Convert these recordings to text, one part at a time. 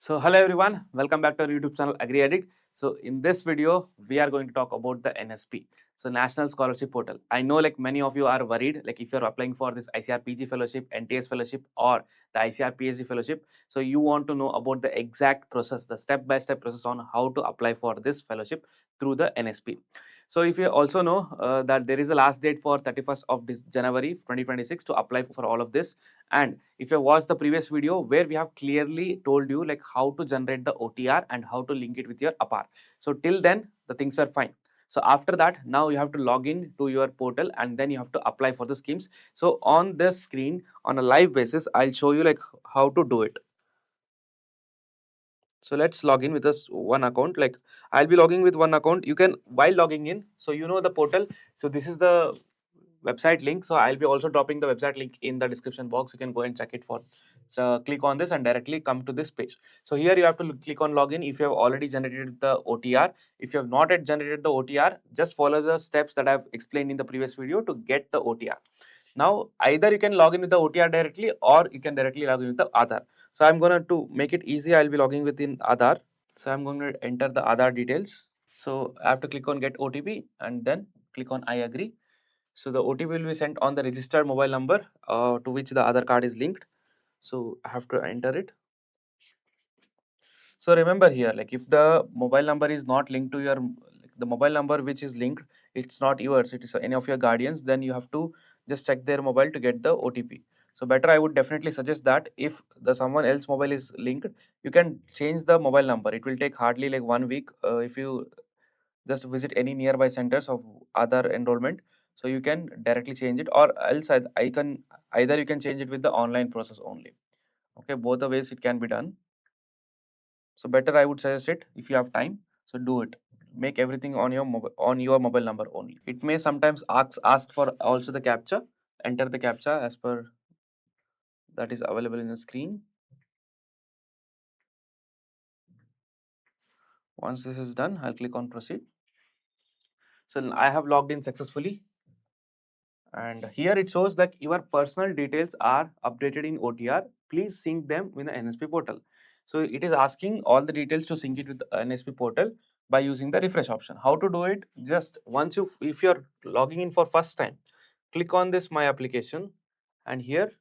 So hello everyone, welcome back to our YouTube channel Agri Addict. So in this video, we are going to talk about the NSP, so National Scholarship Portal. I know like many of you are worried, like if you're applying for this ICAR PG Fellowship, NTS Fellowship or the ICAR PhD Fellowship, so you want to know about the exact process, the step-by-step process on how to apply for this fellowship through the NSP. So if you also know that there is a last date for 31st of January 2026 to apply for all of this. And if you watch the previous video where we have clearly told you like how to generate the OTR and how to link it with your APAR. So till then the things were fine. So after that, now you have to log in to your portal and then you have to apply for the schemes. So on this screen on a live basis, I'll show you like how to do it. So let's log in with this one account. Like I'll be logging with one account. You can while logging in, so you know the portal. So this is the website link. So I'll be also dropping the website link in the description box. You can go and check it for. So click on this and directly come to this page. So here you have to click on login if you have already generated the OTR. If you have not yet generated the OTR, just follow the steps that I've explained in the previous video to get the OTR. Now either you can log in with the OTR directly or you can directly log in with the Aadhaar. So I'm going to make it easy. I'll be logging within Aadhaar. So I'm going to enter the Aadhaar details. So I have to click on get OTP and then click on I agree. So the OTP will be sent on the registered mobile number to which the Aadhaar card is linked. So I have to enter it. So remember here, like if the mobile number is not linked to your, like the mobile number which is linked, it's not yours, it is any of your guardians, then you have to just check their mobile to get the OTP. So better I would definitely suggest that if the someone else mobile is linked, you can change the mobile number. It will take hardly like 1 week if you just visit any nearby centers of other enrollment. So you can directly change it, or else I can either you can change it with the online process only. Okay, both the ways it can be done. So better I would suggest it if you have time. So do it. Make everything on your mobile number only. It may sometimes ask for also the captcha. Enter the captcha as per that is available in the screen. Once this is done, I'll click on proceed. So I have logged in successfully. And here it shows that your personal details are updated in OTR. Please sync them with the NSP portal. So it is asking all the details to sync it with the NSP portal by using the refresh option. How to do it? Just once if you're logging in for first time, click on this my application and here.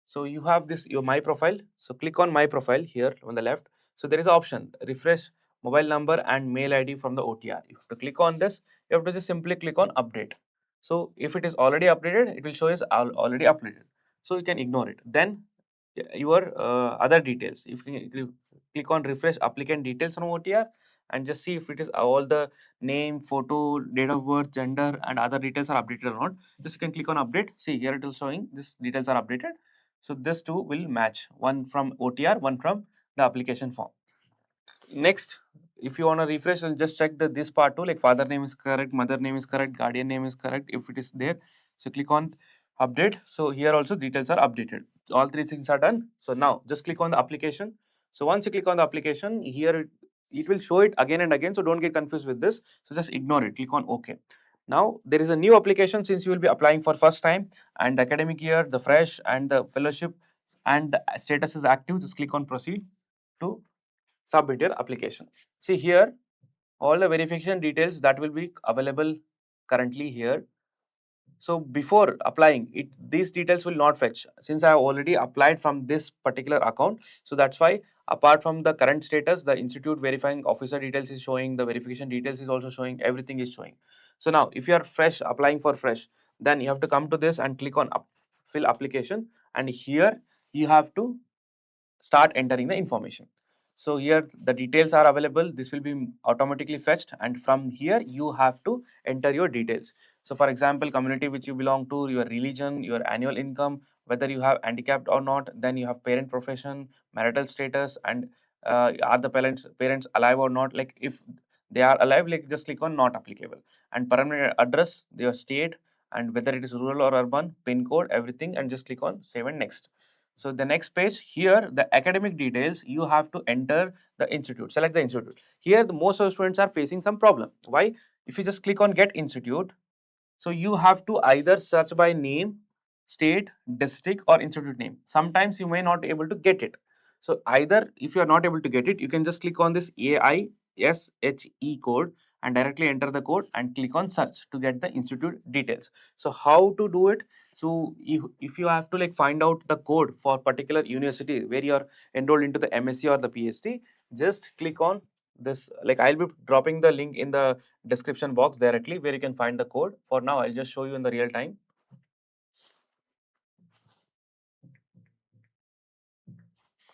So you have this your my profile. So click on my profile here on the left. So there is an option refresh mobile number and mail ID from the OTR. You have to click on this. You have to just simply click on update. So if it is already updated, it will show as already updated. So you can ignore it. Then your other details. If you click on refresh applicant details from OTR and just see if it is all the name, photo, date of birth, gender, and other details are updated or not. Just you can click on update. See here it is showing this details are updated. So this two will match, one from OTR, one from the application form. Next, if you want to refresh and just check that this part too, like father name is correct, mother name is correct, guardian name is correct, if it is there. So click on update. So here also details are updated. All three things are done. So now just click on the application. So once you click on the application, here it will show it again and again. So don't get confused with this. So just ignore it. Click on OK. Now there is a new application since you will be applying for first time and the academic year, the fresh and the fellowship and the status is active. Just click on proceed to submit your application. See here, all the verification details that will be available currently here. So before applying it, these details will not fetch since I have already applied from this particular account. So that's why apart from the current status, the institute verifying officer details is showing, the verification details is also showing, everything is showing. So now if you are fresh, applying for fresh, then you have to come to this and click on fill application, and here you have to start entering the information. So here the details are available. This will be automatically fetched, and from here you have to enter your details. So for example, community which you belong to, your religion, your annual income, whether you have handicapped or not, then you have parent profession, marital status, and are the parents alive or not. Like if they are alive, like just click on not applicable, and permanent address, your state, and whether it is rural or urban, pin code, everything, and just click on save and next. So the next page here, the academic details, you have to enter the institute, select the institute. Here, the most of students are facing some problem. Why? If you just click on get institute, so you have to either search by name, state, district, or institute name. Sometimes you may not be able to get it. So either if you are not able to get it, you can just click on this AISHE code and directly enter the code and click on search to get the institute details. So how to do it? So if you have to like find out the code for particular university where you are enrolled into the MSc or the PhD, just click on this. Like I'll be dropping the link in the description box directly where you can find the code. For now, I'll just show you in the real time.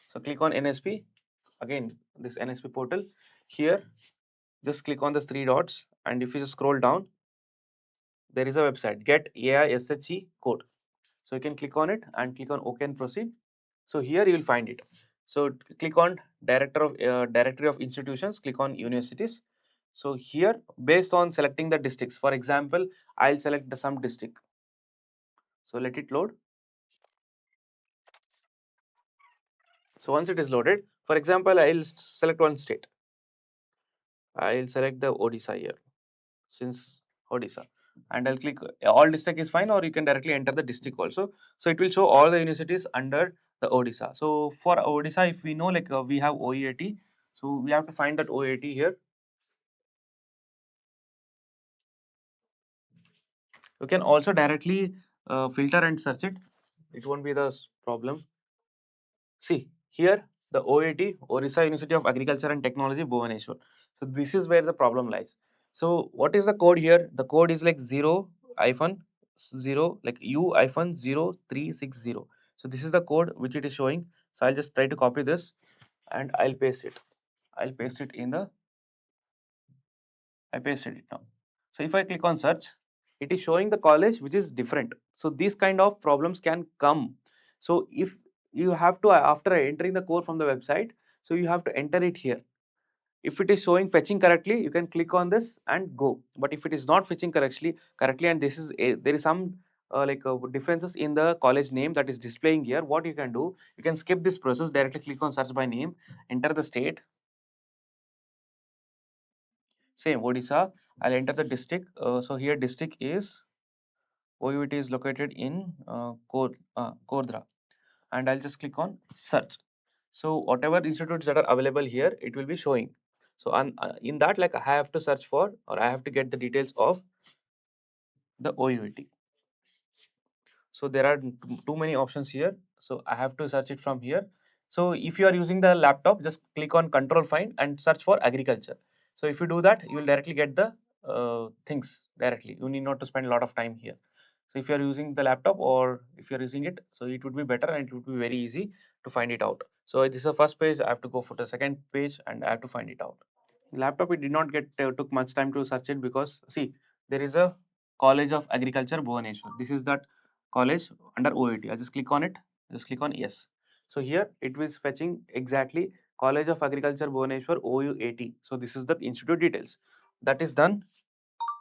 So click on NSP. Again, this NSP portal. Here, just click on the three dots, and if you just scroll down, there is a website, get AISHE code. So you can click on it and click on OK and proceed. So here you will find it. So click on directory of institutions, click on universities. So here, based on selecting the districts, for example, I'll select some district. So let it load. So once it is loaded, for example, I'll select one state. I'll select the Odisha here, since Odisha, and I'll click all district is fine, or you can directly enter the district also. So it will show all the universities under the Odisha. So for Odisha, if we know like we have OEAT, so we have to find that OEAT here. You can also directly filter and search it. It won't be the problem. See here the OAT, Orissa University of Agriculture and Technology, Bhubaneswar. So this is where the problem lies. So what is the code here? The code is like 0 hyphen 0 like U hyphen 0360. So this is the code which it is showing. So I'll just try to copy this and I'll paste it. I'll paste it in the I pasted it now. So if I click on search, it is showing the college which is different. So these kind of problems can come. So if you have to, after entering the code from the website, so you have to enter it here. If it is showing fetching correctly, you can click on this and go. But if it is not fetching correctly, and this is there is some differences in the college name that is displaying here, what you can do, you can skip this process, directly click on search by name, enter the state. Same Odisha. I'll enter the district. So here district is OUT is located in Kordra, and I'll just click on search. So whatever institutes that are available here, it will be showing. So in that, like I have to search for, or I have to get the details of the OUT. So there are too many options here. So I have to search it from here. So if you are using the laptop, just click on Control Find and search for agriculture. So if you do that, you will directly get the things directly. You need not to spend a lot of time here. So if you are using the laptop or if you are using it, so it would be better and it would be very easy to find it out. So this is the first page. I have to go for the second page and I have to find it out. Laptop, it did not get took much time to search it, because see there is a College of Agriculture Bhubaneswar. This is that college under OET. I just click on it, just click on yes. So here it was fetching exactly College of Agriculture Bhubaneswar OUAT. So this is the institute details. That is done.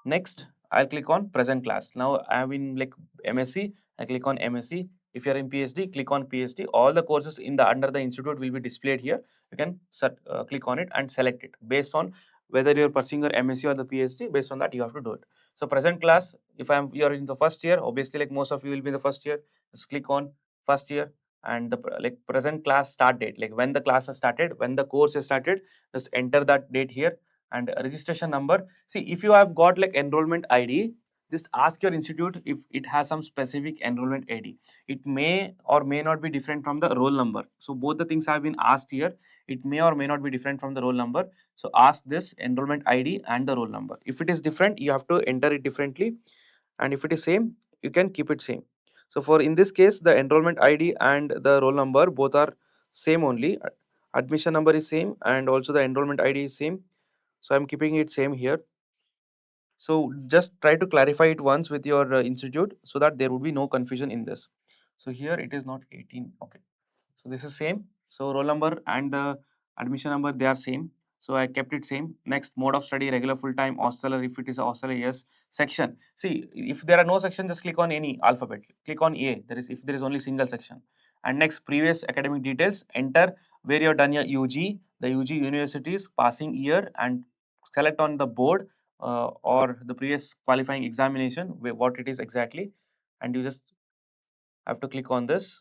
Next, I'll click on present class. Now I am in like MSc, I click on MSc. If you are in PhD, click on PhD. All the courses in the under the institute will be displayed here. You can click on it and select it based on whether you're pursuing your MSc or the PhD. Based on that, you have to do it. So present class, if you're in the first year, obviously like most of you will be in the first year, just click on first year, and the like present class start date, like when the class has started, when the course has started, just enter that date here, and registration number. See, if you have got like enrollment ID, just ask your institute if it has some specific enrollment ID. It may or may not be different from the roll number. So both the things have been asked here. It may or may not be different from the roll number. So ask this enrollment ID and the roll number. If it is different, you have to enter it differently. And if it is same, you can keep it same. So for in this case, the enrollment ID and the roll number both are same only. Admission number is same and also the enrollment ID is same. So I'm keeping it same here. So just try to clarify it once with your institute so that there would be no confusion in this. So here it is not 18. Okay. So this is same. So roll number and the admission number, they are same. So I kept it same. Next, mode of study, regular, full time, hostel, if it is a hostel, yes. Section. See, if there are no section, just click on any alphabet. Click on A. There is if there is only single section. And next, previous academic details. Enter where you have done your UG, the UG universities, passing year, and select on the board or the previous qualifying examination, what it is exactly. And you just have to click on this.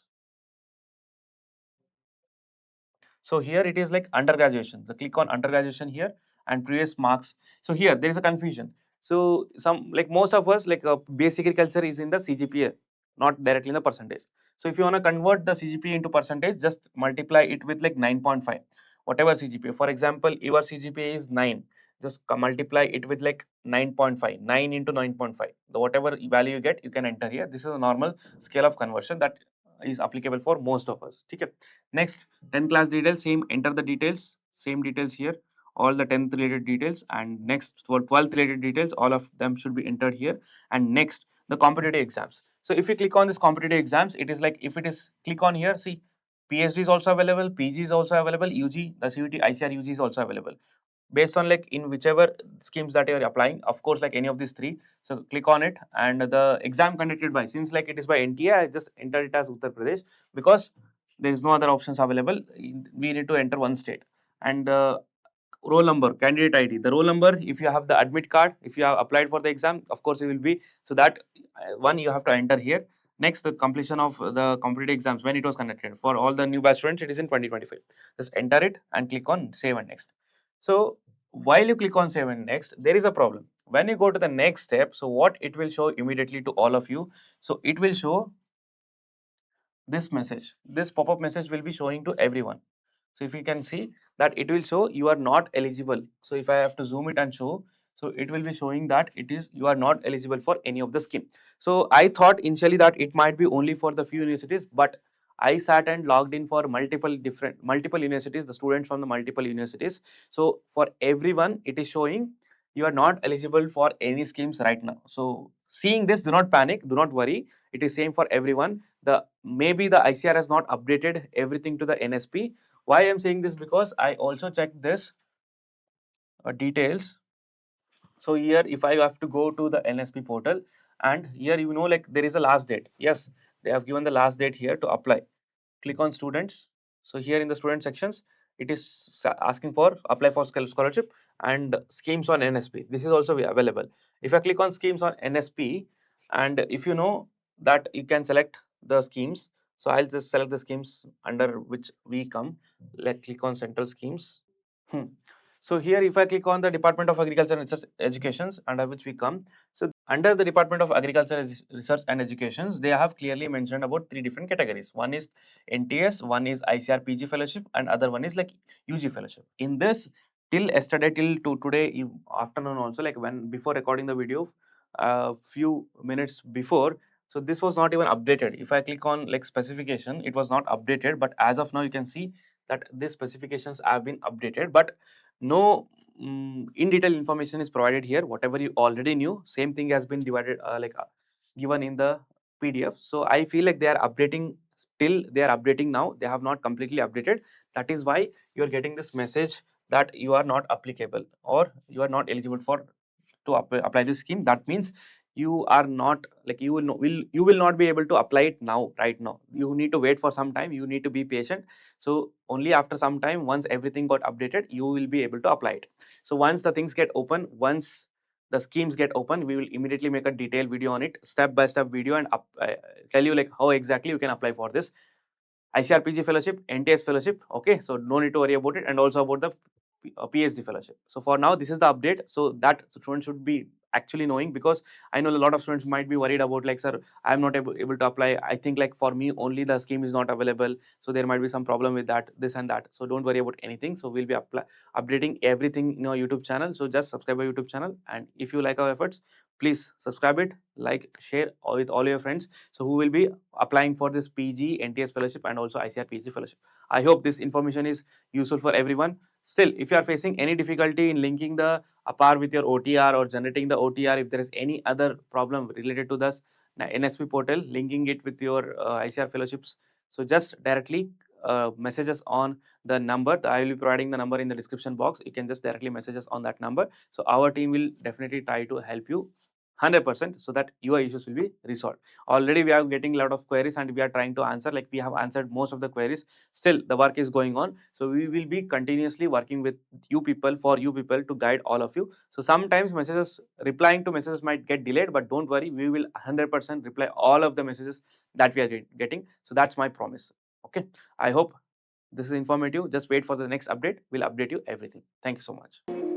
So here it is like undergraduation. So click on undergraduation here and previous marks. So here there is a confusion. So some like most of us like base agriculture is in the CGPA, not directly in the percentage. So if you want to convert the CGPA into percentage, just multiply it with like 9.5, whatever CGPA. For example, your CGPA is 9. Just multiply it with like 9.5, 9 into 9.5. The whatever value you get, you can enter here. This is a normal scale of conversion that is applicable for most of us. Okay. Next, 10 class details, same, enter the details, same details here, all the 10th related details, and next for 12th related details, all of them should be entered here. And next, the competitive exams. So if you click on this competitive exams, it is like if it is click on here, see, PhD is also available, PG is also available, UG, the CUT, ICAR UG is also available. Based on like in whichever schemes that you are applying, of course, like any of these three. So click on it, and the exam conducted by, since like it is by NTA, I just enter it as Uttar Pradesh because there is no other options available. We need to enter one state. And the roll number, candidate ID, the roll number, if you have the admit card, if you have applied for the exam, of course you will be, so that one you have to enter here. Next, the completion of the competitive exams, when it was conducted. For all the new batch students, it is in 2025. Just enter it and click on save and next. So while you click on save and next, there is a problem. When you go to the next step, so what it will show immediately to all of you, so it will show this message. This pop-up message will be showing to everyone. So if you can see that it will show you are not eligible. So if I have to zoom it and show, so it will be showing that it is you are not eligible for any of the scheme. So I thought initially that it might be only for the few universities, but I sat and logged in for multiple universities, the students from the multiple universities. So for everyone, it is showing you are not eligible for any schemes right now. So seeing this, do not panic, do not worry. It is same for everyone. The maybe the ICR has not updated everything to the NSP. Why I'm saying this, because I also checked this details. So here if I have to go to the NSP portal, and here you know like there is a last date. Yes, they have given the last date here to apply. Click on students. So here in the student sections, it is asking for apply for scholarship and schemes on NSP. This is also available. If I click on schemes on NSP, and if you know that you can select the schemes, so I'll just select the schemes under which we come. Let's click on central schemes. So here if I click on the Department of Agriculture and Research Educations, under which we come, so under the Department of Agriculture Research and Educations, they have clearly mentioned about three different categories. One is NTS, one is ICAR PG fellowship, and other one is like UG fellowship. In this, till yesterday, till to today afternoon also, like when before recording the video, few minutes before, so this was not even updated. If I click on like specification, it was not updated, but as of now you can see that these specifications have been updated, but no in detail information is provided here. Whatever you already knew, same thing has been divided given in the PDF. So I feel like they are updating, still they are updating now, they have not completely updated. That is why you are getting this message that you are not applicable or you are not eligible for to apply this scheme. That means you are not like you will not be able to apply it now, right now. You need to wait for some time, you need to be patient. So only after some time, once everything got updated, you will be able to apply it. So once the things get open, once the schemes get open, we will immediately make a detailed video on it, step by step video, and tell you like how exactly you can apply for this ICAR PG fellowship, NTS fellowship. Okay, so no need to worry about it, and also about the PhD fellowship. So for now, this is the update. So that students should be actually knowing, because I know a lot of students might be worried about like, sir, I'm not able to apply. I think like for me only the scheme is not available. So there might be some problem with that, this and that. So don't worry about anything. So we'll be updating everything in our YouTube channel. So just subscribe our YouTube channel, and if you like our efforts, please subscribe it, like, share with all your friends. So who will be applying for this PG NTS fellowship and also ICAR PhD fellowship. I hope this information is useful for everyone. Still, if you are facing any difficulty in linking the APAR with your OTR or generating the OTR, if there is any other problem related to this NSP portal, linking it with your ICAR fellowships, so just directly message us on the number. I will be providing the number in the description box. You can just directly message us on that number. So our team will definitely try to help you 100% so that your issues will be resolved. Already we are getting a lot of queries and we are trying to answer, like we have answered most of the queries. Still the work is going on, so we will be continuously working with you people, for you people, to guide all of you. So sometimes messages, replying to messages might get delayed, but don't worry, we will 100% reply all of the messages that we are getting. So that's my promise. Okay, I hope This is informative. Just wait for the next update. We'll update you everything. Thank you so much.